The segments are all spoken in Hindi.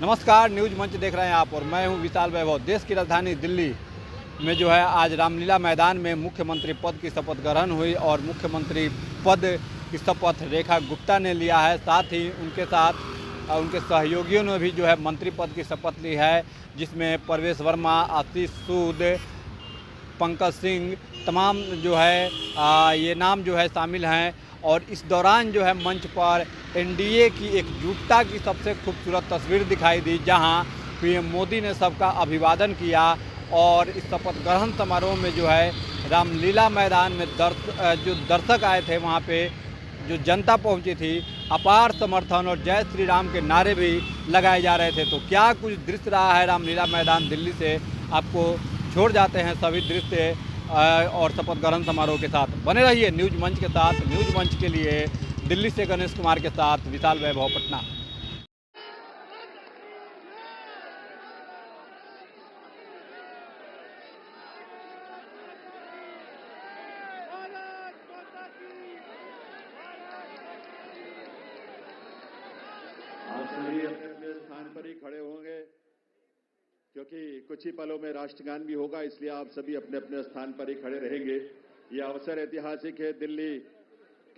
नमस्कार, न्यूज मंच देख रहे हैं आप और मैं हूं विशाल वैभव। देश की राजधानी दिल्ली में जो है आज रामलीला मैदान में मुख्यमंत्री पद की शपथ ग्रहण हुई और मुख्यमंत्री पद की शपथ रेखा गुप्ता ने लिया है। साथ ही उनके साथ उनके सहयोगियों ने भी जो है मंत्री पद की शपथ ली है, जिसमें प्रवेश वर्मा, आशीष सूद, पंकज सिंह तमाम जो है ये नाम जो है शामिल हैं। और इस दौरान जो है मंच पर एनडीए की एकजुटता की सबसे खूबसूरत तस्वीर दिखाई दी, जहां पीएम मोदी ने सबका अभिवादन किया। और इस शपथ ग्रहण समारोह में जो है रामलीला मैदान में जो दर्शक आए थे, वहां पे जो जनता पहुंची थी, अपार समर्थन और जय श्री राम के नारे भी लगाए जा रहे थे। तो क्या कुछ दृश्य रहा है रामलीला मैदान दिल्ली से, आपको छोड़ जाते हैं सभी दृश्य और शपथ ग्रहण समारोह के साथ। बने रहिए न्यूज मंच के साथ। न्यूज मंच के लिए दिल्ली से गणेश कुमार के साथ विशाल वैभव, पटना। आप सभी अपने अपने स्थान पर ही खड़े होंगे, क्योंकि कुछ ही पलों में राष्ट्रगान भी होगा, इसलिए आप सभी अपने अपने स्थान पर ही खड़े रहेंगे। यह अवसर ऐतिहासिक है दिल्ली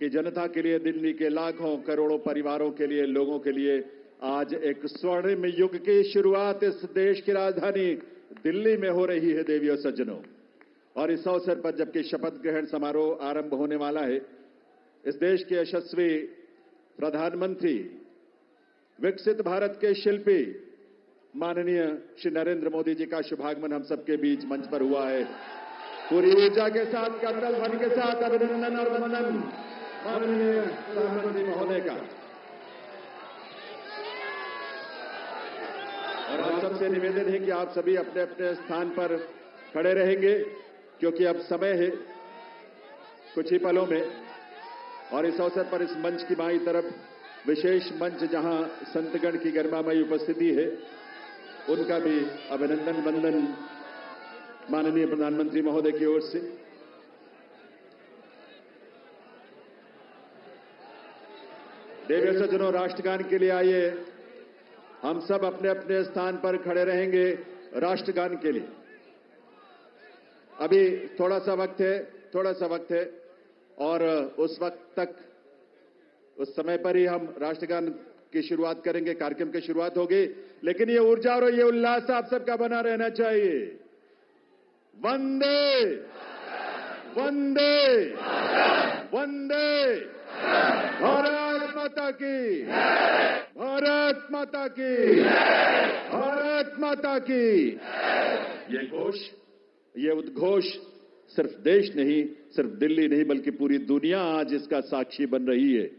की जनता के लिए, दिल्ली के लाखों करोड़ों परिवारों के लिए, लोगों के लिए। आज एक स्वर्णिम युग की शुरुआत इस देश की राजधानी दिल्ली में हो रही है, देवियों सज्जनों। और इस अवसर पर जबकि शपथ ग्रहण समारोह आरंभ होने वाला है, इस देश के यशस्वी प्रधानमंत्री, विकसित भारत के शिल्पी माननीय श्री नरेंद्र मोदी जी का शुभागमन हम सबके बीच मंच पर हुआ है। पूरी ऊर्जा के साथ, करतल ध्वनि के साथ अभिनंदन और वंदन माननीय प्रधानमंत्री महोदय का। और आप सबसे निवेदन है कि आप सभी अपने अपने स्थान पर खड़े रहेंगे, क्योंकि अब समय है कुछ ही पलों में। और इस अवसर पर इस मंच की बाईं तरफ विशेष मंच, जहां संतगण की गरिमामयी उपस्थिति है, उनका भी अभिनंदन वंदन माननीय प्रधानमंत्री महोदय की ओर से। देवियों सज्जनों, राष्ट्रगान के लिए आइए, हम सब अपने अपने स्थान पर खड़े रहेंगे राष्ट्रगान के लिए। अभी थोड़ा सा वक्त है और उस वक्त तक, उस समय पर ही हम राष्ट्रगान की शुरुआत करेंगे, कार्यक्रम की शुरुआत होगी। लेकिन ये ऊर्जा और ये उल्लास आप सबका बना रहना चाहिए। वंदे वंदे वंदे, भारत माता की, भारत माता की, भारत माता की। ये घोष, ये उद्घोष सिर्फ देश नहीं, सिर्फ दिल्ली नहीं, बल्कि पूरी दुनिया आज इसका साक्षी बन रही है।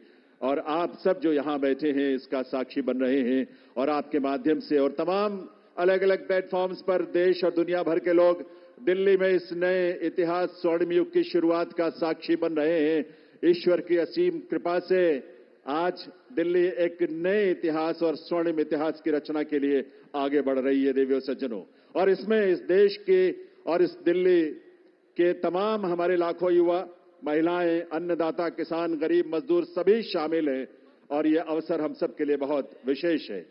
और आप सब जो यहां बैठे हैं इसका साक्षी बन रहे हैं। और आपके माध्यम से और तमाम अलग अलग प्लेटफॉर्म्स पर देश और दुनिया भर के लोग दिल्ली में इस नए इतिहास, स्वर्णिम युग की शुरुआत का साक्षी बन रहे हैं। ईश्वर की असीम कृपा से आज दिल्ली एक नए इतिहास और स्वर्णिम इतिहास की रचना के लिए आगे बढ़ रही है, देवियों सज्जनों। और इसमें इस देश के और इस दिल्ली के तमाम हमारे लाखों युवा, महिलाएं, अन्नदाता, किसान, गरीब, मजदूर सभी शामिल हैं। और यह अवसर हम सब के लिए बहुत विशेष है।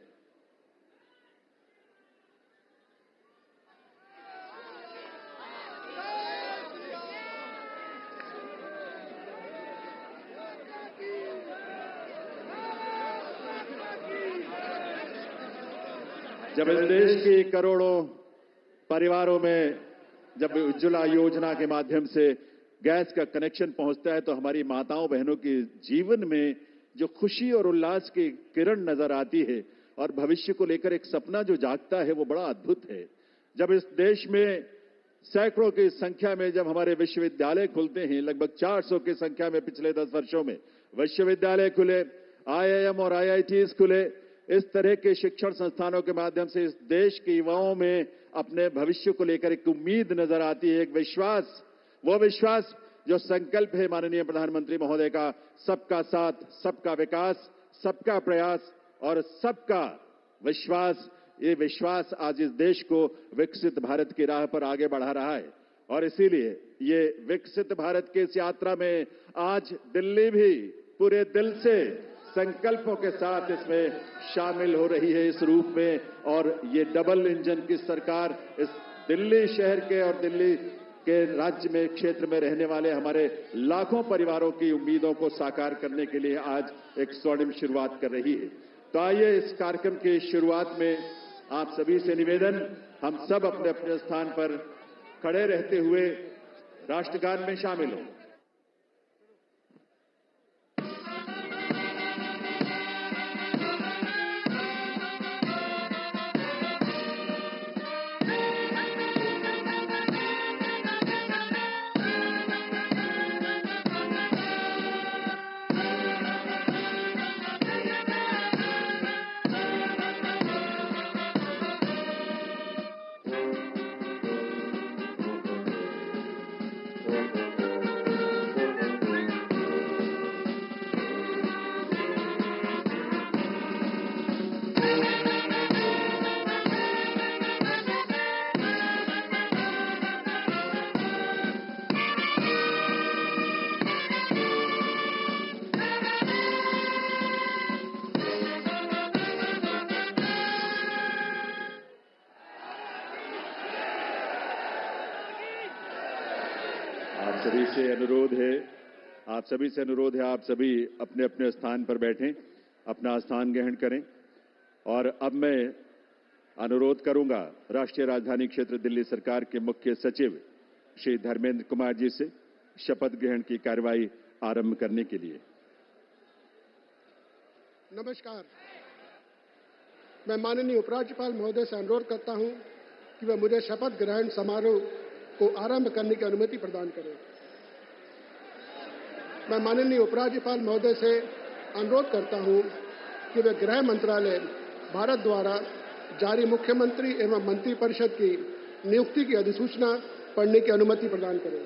जब इस देश की करोड़ों परिवारों में जब उज्ज्वला योजना के माध्यम से गैस का कनेक्शन पहुंचता है, तो हमारी माताओं बहनों के जीवन में जो खुशी और उल्लास की किरण नजर आती है और भविष्य को लेकर एक सपना जो जागता है, वो बड़ा अद्भुत है। जब इस देश में सैकड़ों की संख्या में जब हमारे विश्वविद्यालय खुलते हैं, लगभग 400 की संख्या में पिछले 10 वर्षों में विश्वविद्यालय खुले, आईआईएम और आईआईटीज खुले, इस तरह के शिक्षण संस्थानों के माध्यम से इस देश के युवाओं में अपने भविष्य को लेकर एक उम्मीद नजर आती है, एक विश्वास। वो विश्वास जो संकल्प है माननीय प्रधानमंत्री महोदय का, सबका साथ, सबका विकास, सबका प्रयास और सबका विश्वास। ये विश्वास आज इस देश को विकसित भारत की राह पर आगे बढ़ा रहा है। और इसीलिए ये विकसित भारत की इस यात्रा में आज दिल्ली भी पूरे दिल से संकल्पों के साथ इसमें शामिल हो रही है इस रूप में। और ये डबल इंजन की सरकार इस दिल्ली शहर के और दिल्ली के राज्य में क्षेत्र में रहने वाले हमारे लाखों परिवारों की उम्मीदों को साकार करने के लिए आज एक स्वर्णिम शुरुआत कर रही है। तो आइए इस कार्यक्रम की शुरुआत में आप सभी से निवेदन, हम सब अपने अपने स्थान पर खड़े रहते हुए राष्ट्रगान में शामिल हों। आप सभी से अनुरोध है, आप सभी अपने अपने स्थान पर बैठें, अपना स्थान ग्रहण करें। और अब मैं अनुरोध करूंगा राष्ट्रीय राजधानी क्षेत्र दिल्ली सरकार के मुख्य सचिव श्री धर्मेंद्र कुमार जी से शपथ ग्रहण की कार्यवाही आरंभ करने के लिए। नमस्कार। मैं माननीय उपराज्यपाल महोदय से अनुरोध करता हूं कि वह मुझे शपथ ग्रहण समारोह को आरंभ करने की अनुमति प्रदान करें। मैं माननीय उपराज्यपाल महोदय से अनुरोध करता हूं कि वे गृह मंत्रालय भारत द्वारा जारी मुख्यमंत्री एवं मंत्रिपरिषद की नियुक्ति की अधिसूचना पढ़ने की अनुमति प्रदान करें।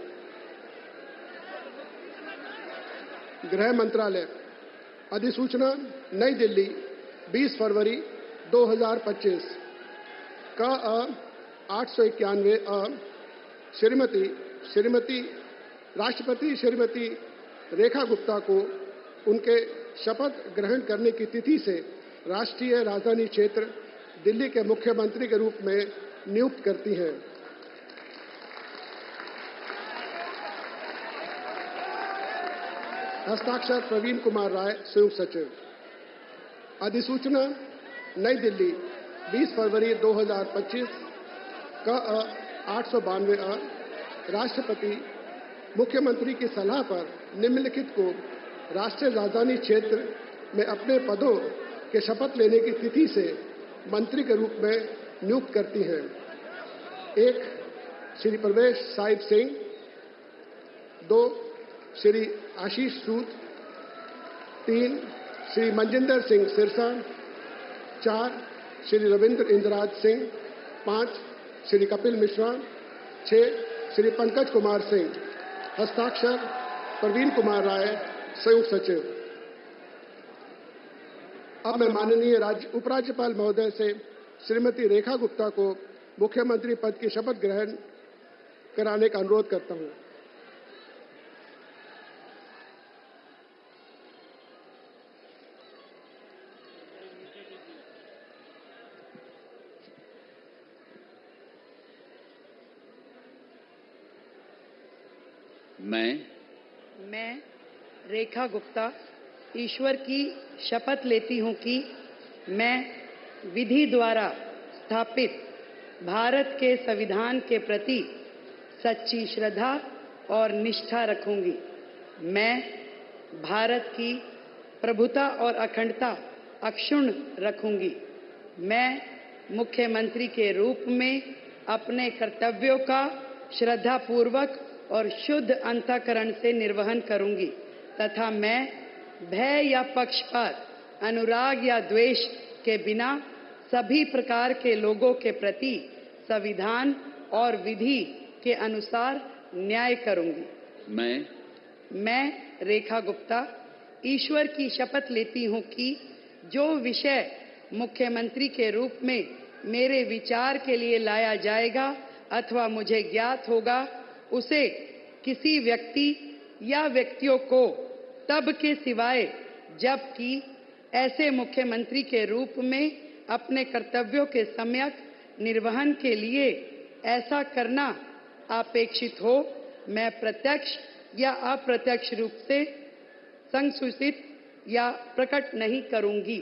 गृह मंत्रालय अधिसूचना नई दिल्ली 20 फरवरी 2025 का 891 श्रीमती राष्ट्रपति श्रीमती रेखा गुप्ता को उनके शपथ ग्रहण करने की तिथि से राष्ट्रीय राजधानी क्षेत्र दिल्ली के मुख्यमंत्री के रूप में नियुक्त करती हैं। हस्ताक्षर प्रवीण कुमार राय, संयुक्त सचिव। अधिसूचना नई दिल्ली 20 फरवरी 2025 का 892 राष्ट्रपति मुख्यमंत्री की सलाह पर निम्नलिखित को राष्ट्रीय राजधानी क्षेत्र में अपने पदों के शपथ लेने की तिथि से मंत्री के रूप में नियुक्त करती हैं। 1 श्री प्रवेश साहिब सिंह, 2 श्री आशीष सूद, 3 श्री मनजिंदर सिंह सिरसा, 4 श्री रविंद्र इंद्राज सिंह, 5 श्री कपिल मिश्रा, 6 श्री पंकज कुमार सिंह। हस्ताक्षर प्रवीण कुमार राय, संयुक्त सचिव। अब मैं माननीय उपराज्यपाल महोदय से श्रीमती रेखा गुप्ता को मुख्यमंत्री पद की शपथ ग्रहण कराने का अनुरोध करता हूं। मैं रेखा गुप्ता ईश्वर की शपथ लेती हूं कि मैं विधि द्वारा स्थापित भारत के संविधान के प्रति सच्ची श्रद्धा और निष्ठा रखूंगी। मैं भारत की प्रभुता और अखंडता अक्षुण्ण रखूंगी। मैं मुख्यमंत्री के रूप में अपने कर्तव्यों का श्रद्धापूर्वक और शुद्ध अंतःकरण से निर्वहन करूंगी तथा मैं भय या पक्षपात, अनुराग या द्वेष के बिना सभी प्रकार के लोगों के प्रति संविधान और विधि के अनुसार न्याय करूंगी। मैं रेखा गुप्ता ईश्वर की शपथ लेती हूं कि जो विषय मुख्यमंत्री के रूप में मेरे विचार के लिए लाया जाएगा अथवा मुझे ज्ञात होगा, उसे किसी व्यक्ति या व्यक्तियों को तब के सिवाय जबकि ऐसे मुख्यमंत्री के रूप में अपने कर्तव्यों के सम्यक निर्वहन के लिए ऐसा करना अपेक्षित हो, मैं प्रत्यक्ष या अप्रत्यक्ष रूप से संसूचित या प्रकट नहीं करूंगी।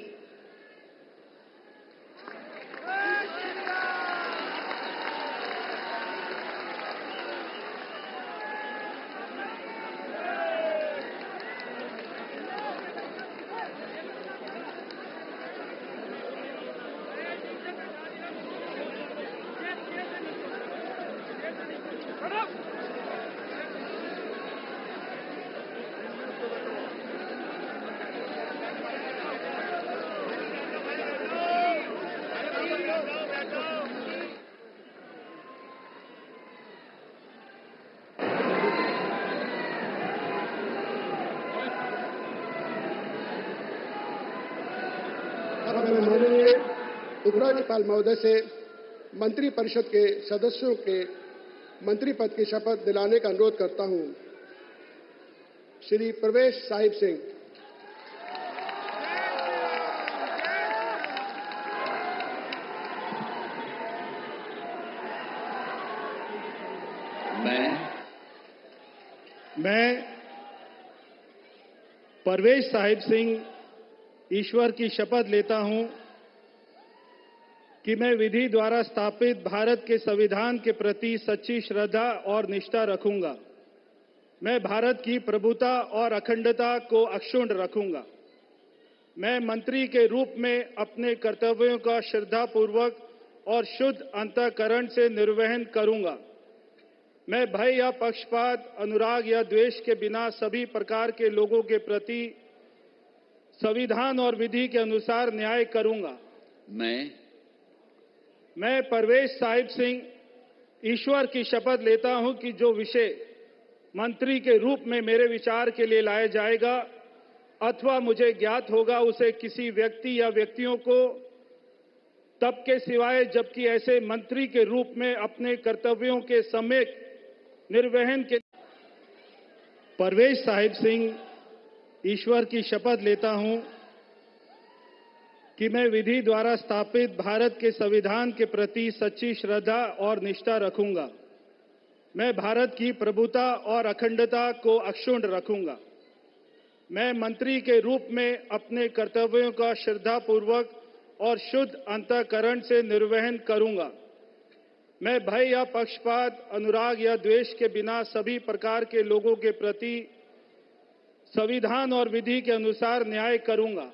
अब मैं माननीय उपराज्यपाल महोदय से मंत्री परिषद के सदस्यों के मंत्री पद की शपथ दिलाने का अनुरोध करता हूं। श्री प्रवेश साहिब सिंह। मैं परवेश साहिब सिंह ईश्वर की शपथ लेता हूं कि मैं विधि द्वारा स्थापित भारत के संविधान के प्रति सच्ची श्रद्धा और निष्ठा रखूंगा। मैं भारत की प्रभुता और अखंडता को अक्षुण्ण रखूंगा। मैं मंत्री के रूप में अपने कर्तव्यों का श्रद्धापूर्वक और शुद्ध अंतःकरण से निर्वहन करूंगा। मैं भय या पक्षपात, अनुराग या द्वेष के बिना सभी प्रकार के लोगों के प्रति संविधान और विधि के अनुसार न्याय करूंगा। मैं परवेश साहिब सिंह ईश्वर की शपथ लेता हूं कि जो विषय मंत्री के रूप में मेरे विचार के लिए लाया जाएगा अथवा मुझे ज्ञात होगा, उसे किसी व्यक्ति या व्यक्तियों को तब के सिवाय जबकि ऐसे मंत्री के रूप में अपने कर्तव्यों के सम्यक निर्वहन के परवेश साहिब सिंह ईश्वर की शपथ लेता हूं कि मैं विधि द्वारा स्थापित भारत के संविधान के प्रति सच्ची श्रद्धा और निष्ठा रखूंगा। मैं भारत की प्रभुता और अखंडता को अक्षुण्ण रखूंगा। मैं मंत्री के रूप में अपने कर्तव्यों का श्रद्धापूर्वक और शुद्ध अंतःकरण से निर्वहन करूंगा। मैं भय या पक्षपात, अनुराग या द्वेष के बिना सभी प्रकार के लोगों के प्रति संविधान और विधि के अनुसार न्याय करूंगा।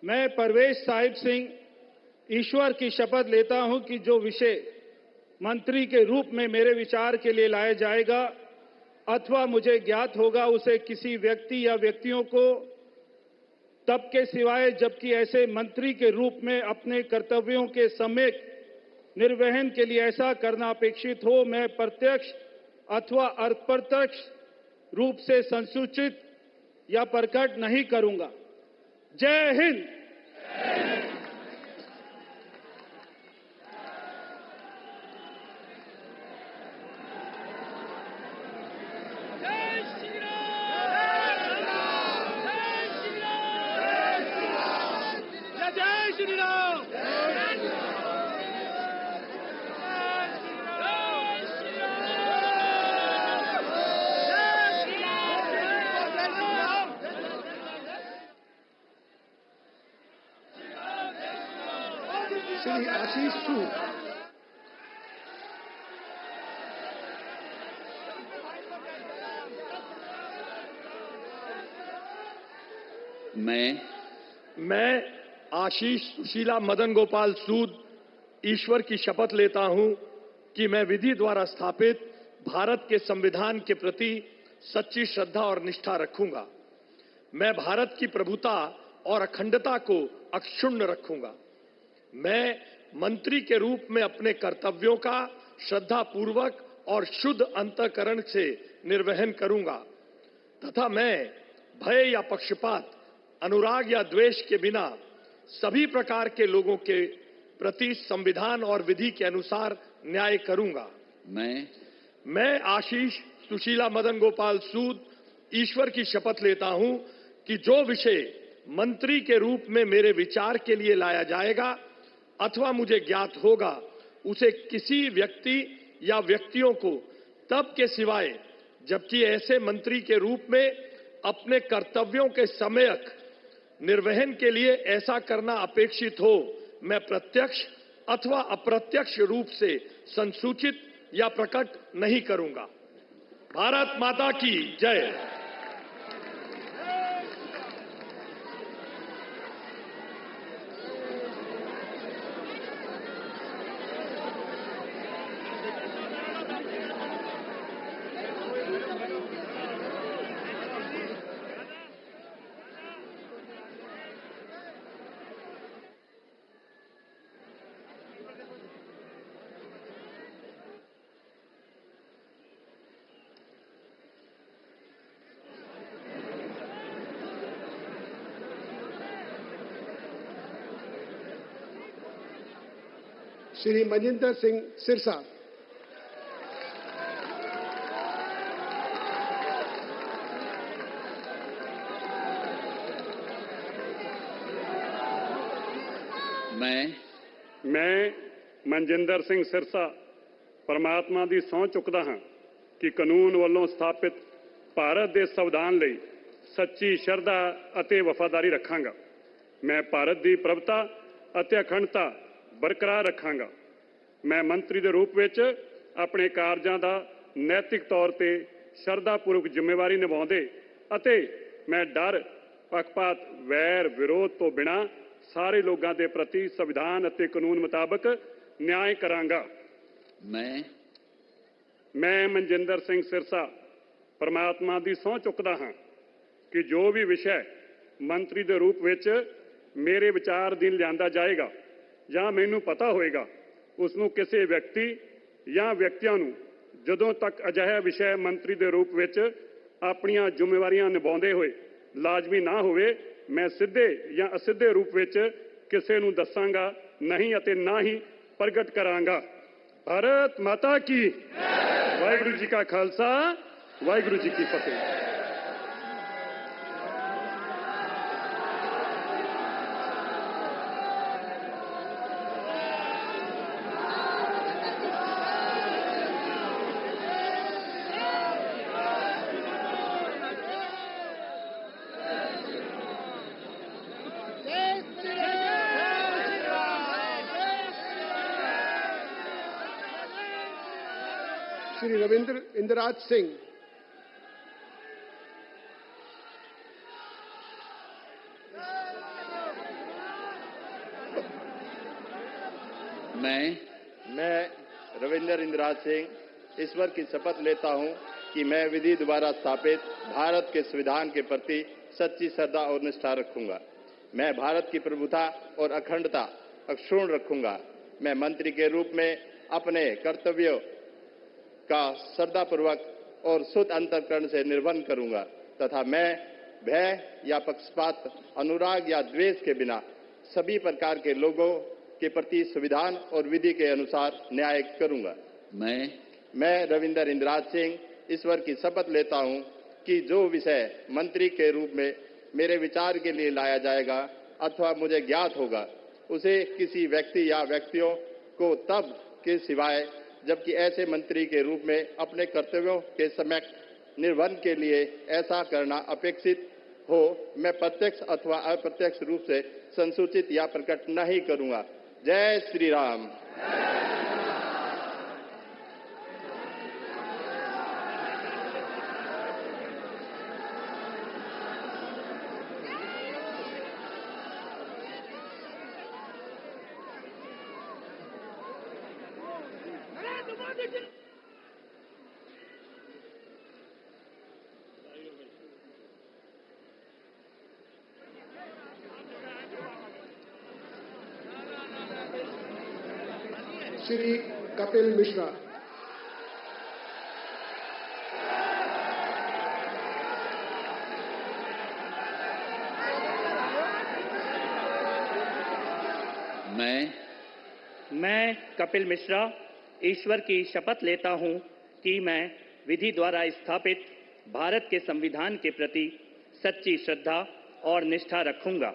मैं परवेश साहिब सिंह ईश्वर की शपथ लेता हूं कि जो विषय मंत्री के रूप में मेरे विचार के लिए लाया जाएगा अथवा मुझे ज्ञात होगा, उसे किसी व्यक्ति या व्यक्तियों को तब के सिवाय जबकि ऐसे मंत्री के रूप में अपने कर्तव्यों के सम्यक निर्वहन के लिए ऐसा करना अपेक्षित हो, मैं प्रत्यक्ष अथवा अप्रत्यक्ष रूप से संसूचित या प्रकट नहीं करूंगा। जय हिंद। श्री आशीष सूद। मैं आशीष सुशीला मदन गोपाल सूद ईश्वर की शपथ लेता हूं कि मैं विधि द्वारा स्थापित भारत के संविधान के प्रति सच्ची श्रद्धा और निष्ठा रखूंगा। मैं भारत की प्रभुता और अखंडता को अक्षुण्ण रखूंगा। मैं मंत्री के रूप में अपने कर्तव्यों का श्रद्धापूर्वक और शुद्ध अंतःकरण से निर्वहन करूंगा तथा मैं भय या पक्षपात, अनुराग या द्वेष के बिना सभी प्रकार के लोगों के प्रति संविधान और विधि के अनुसार न्याय करूंगा। मैं आशीष सुशीला मदन गोपाल सूद ईश्वर की शपथ लेता हूं कि जो विषय मंत्री के रूप में मेरे विचार के लिए लाया जाएगा अथवा मुझे ज्ञात होगा, उसे किसी व्यक्ति या व्यक्तियों को तब के सिवाय जबकि ऐसे मंत्री के रूप में अपने कर्तव्यों के सम्यक निर्वहन के लिए ऐसा करना अपेक्षित हो, मैं प्रत्यक्ष अथवा अप्रत्यक्ष रूप से संसूचित या प्रकट नहीं करूंगा। भारत माता की जय। श्री मनजिंदर सिंह सिरसा। मैं मनजिंदर सिंह सिरसा परमात्मा ਦੀ ਸਹੁੰ ਚੁੱਕਦਾ ਹਾਂ ਕਿ ਕਾਨੂੰਨ ਵੱਲੋਂ ਸਥਾਪਿਤ ਭਾਰਤ ਦੇ ਸੰਵਿਧਾਨ ਲਈ ਸੱਚੀ ਸ਼ਰਧਾ ਅਤੇ ਵਫਾਦਾਰੀ ਰੱਖਾਂਗਾ। ਮੈਂ ਭਾਰਤ ਦੀ ਪ੍ਰਭੁਤਾ ਅਤੇ ਅਖੰਡਤਾ ਬਰਕਰਾਰ ਰੱਖਾਂਗਾ। ਮੈਂ ਮੰਤਰੀ ਦੇ ਰੂਪ ਵਿੱਚ ਆਪਣੇ ਕਾਰਜਾਂ ਦਾ ਨੈਤਿਕ ਤੌਰ ਤੇ ਸ਼ਰਧਾਪੂਰਵਕ ਜ਼ਿੰਮੇਵਾਰੀ ਨਿਭਾਉਂਦੇ ਅਤੇ ਮੈਂ ਡਰ, ਪੱਖਪਾਤ, ਵੈਰ, ਵਿਰੋਧ ਤੋਂ ਬਿਨਾਂ ਸਾਰੇ ਲੋਕਾਂ ਦੇ ਪ੍ਰਤੀ ਸੰਵਿਧਾਨ ਅਤੇ ਕਾਨੂੰਨ ਮੁਤਾਬਕ ਨਿਆਂ ਕਰਾਂਗਾ। ਮੈਂ ਮਨਜਿੰਦਰ ਸਿੰਘ ਸਿਰਸਾ ਪਰਮਾਤਮਾ ਦੀ ਸਹੁੰ ਚੁੱਕਦਾ ਹਾਂ ਕਿ ਜੋ ਵੀ ਵਿਸ਼ਾ ਮੰਤਰੀ ਦੇ ਰੂਪ ਵਿੱਚ ਮੇਰੇ ਵਿਚਾਰ ਅਧੀਨ ਲਿਆਂਦਾ ਜਾਏਗਾ ਜਾਂ ਮੈਨੂੰ ਪਤਾ ਹੋਏਗਾ, ਉਸ ਨੂੰ ਕਿਸੇ ਵਿਅਕਤੀ ਜਾਂ ਵਿਅਕਤੀਆਂ ਨੂੰ ਜਦੋਂ ਤੱਕ ਅਜਿਹਾ ਵਿਸ਼ਾ ਮੰਤਰੀ ਦੇ ਰੂਪ ਵਿੱਚ ਆਪਣੀਆਂ ਜ਼ਿੰਮੇਵਾਰੀਆਂ ਨਿਭਾਉਂਦੇ ਹੋਏ ਲਾਜ਼ਮੀ ਨਾ ਹੋਵੇ, ਮੈਂ ਸਿੱਧੇ ਜਾਂ ਅਸਿੱਧੇ ਰੂਪ ਵਿੱਚ ਕਿਸੇ ਨੂੰ ਦੱਸਾਂਗਾ ਨਹੀਂ ਅਤੇ ਨਾ ਹੀ ਪ੍ਰਗਟ ਕਰਾਂਗਾ। ਭਾਰਤ ਮਾਤਾ ਕੀ ਵਾਹਿਗੁਰੂ ਜੀ ਕਾ ਖਾਲਸਾ, ਵਾਹਿਗੁਰੂ ਜੀ ਕੀ ਫਤਿਹ। श्री रविंद्र इंदिराज सिंह। मैं रविंद्र इंदिराज सिंह ईश्वर की शपथ लेता हूं कि मैं विधि द्वारा स्थापित भारत के संविधान के प्रति सच्ची श्रद्धा और निष्ठा रखूंगा। मैं भारत की प्रभुता और अखंडता अक्षुण्ण रखूंगा। मैं मंत्री के रूप में अपने कर्तव्यों का श्रद्धापूर्वक और शुद्ध अंतःकरण से निर्वहन करूंगा तथा मैं भय या पक्षपात, अनुराग या द्वेष के बिना सभी प्रकार के लोगों के प्रति संविधान और विधि के अनुसार न्याय करूंगा। मैं रविंद्र इंदिराज सिंह ईश्वर की शपथ लेता हूं कि जो विषय मंत्री के रूप में मेरे विचार के लिए लाया जाएगा अथवा मुझे ज्ञात होगा, उसे किसी व्यक्ति या व्यक्तियों को तब के सिवाय जबकि ऐसे मंत्री के रूप में अपने कर्तव्यों के सम्यक निर्वहन के लिए ऐसा करना अपेक्षित हो, मैं प्रत्यक्ष अथवा अप्रत्यक्ष रूप से संसूचित या प्रकट नहीं करूंगा। जय श्री राम। श्री कपिल मिश्रा। मैं कपिल मिश्रा ईश्वर की शपथ लेता हूं कि मैं विधि द्वारा स्थापित भारत के संविधान के प्रति सच्ची श्रद्धा और निष्ठा रखूंगा।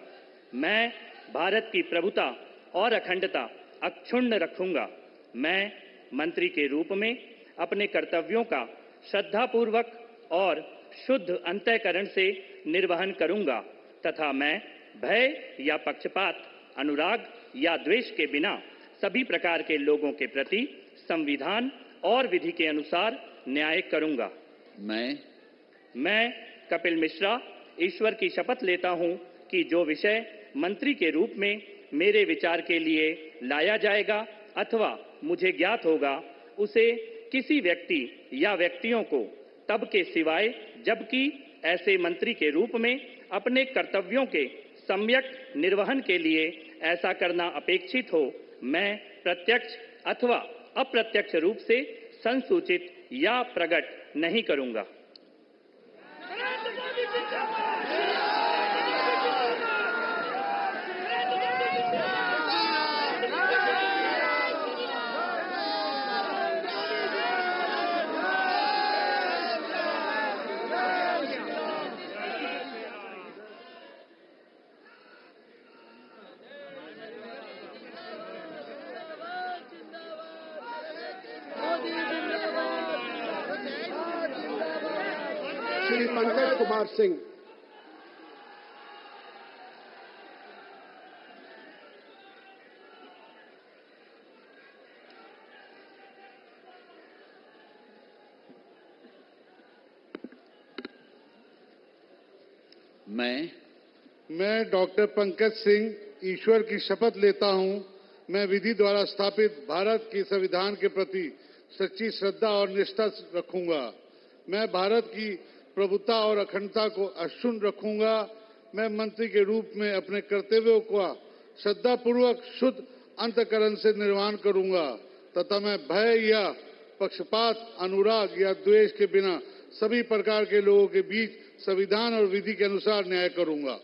मैं भारत की प्रभुता और अखंडता अक्षुण्ण रखूंगा। मैं मंत्री के रूप में अपने कर्तव्यों का श्रद्धापूर्वक और शुद्ध अंतःकरण से निर्वहन करूंगा तथा मैं भय या पक्षपात, अनुराग या द्वेष के बिना सभी प्रकार के लोगों के प्रति संविधान और विधि के अनुसार न्याय करूंगा। मैं कपिल मिश्रा ईश्वर की शपथ लेता हूं कि जो विषय मंत्री के रूप में मेरे विचार के लिए लाया जाएगा अथवा मुझे ज्ञात होगा, उसे किसी व्यक्ति या व्यक्तियों को तब के सिवाय जबकि ऐसे मंत्री के रूप में अपने कर्तव्यों के सम्यक निर्वहन के लिए ऐसा करना अपेक्षित हो, मैं प्रत्यक्ष अथवा अप्रत्यक्ष रूप से संसूचित या प्रकट नहीं करूंगा। श्री पंकज कुमार सिंह। मैं डॉक्टर पंकज सिंह ईश्वर की शपथ लेता हूं, मैं विधि द्वारा स्थापित भारत के संविधान के प्रति सच्ची श्रद्धा और निष्ठा रखूंगा। मैं भारत की प्रभुता और अखंडता को अक्षुण्ण रखूंगा। मैं मंत्री के रूप में अपने कर्तव्यों का श्रद्धापूर्वक शुद्ध अंतःकरण से निर्वहन करूंगा तथा मैं भय या पक्षपात, अनुराग या द्वेष के बिना सभी प्रकार के लोगों के बीच संविधान और विधि के अनुसार न्याय करूंगा।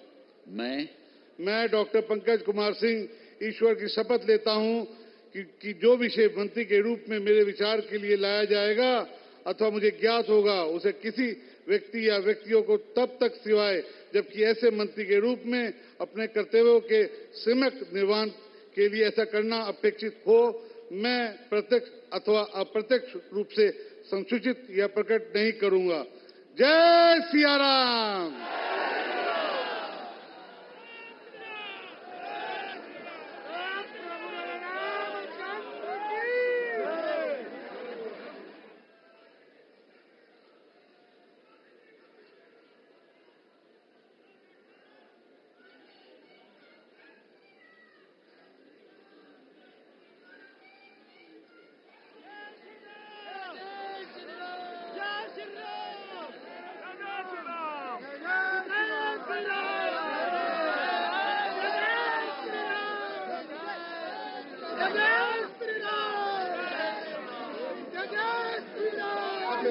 मैं डॉक्टर पंकज कुमार सिंह ईश्वर की शपथ लेता हूं कि जो विषय मंत्री के रूप में मेरे विचार के लिए लाया जाएगा अथवा मुझे ज्ञात होगा, उसे किसी व्यक्ति या व्यक्तियों को तब तक सिवाय जबकि ऐसे मंत्री के रूप में अपने कर्तव्यों के सम्यक निर्वहन के लिए ऐसा करना अपेक्षित हो, मैं प्रत्यक्ष अथवा अप्रत्यक्ष रूप से संसूचित या प्रकट नहीं करूंगा। जय सिया राम।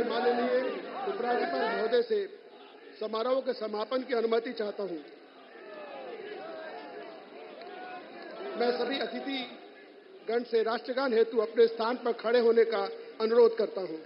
माननीय उपराज्यपाल महोदय से समारोह के समापन की अनुमति चाहता हूं। मैं सभी अतिथि गण से राष्ट्रगान हेतु अपने स्थान पर खड़े होने का अनुरोध करता हूं।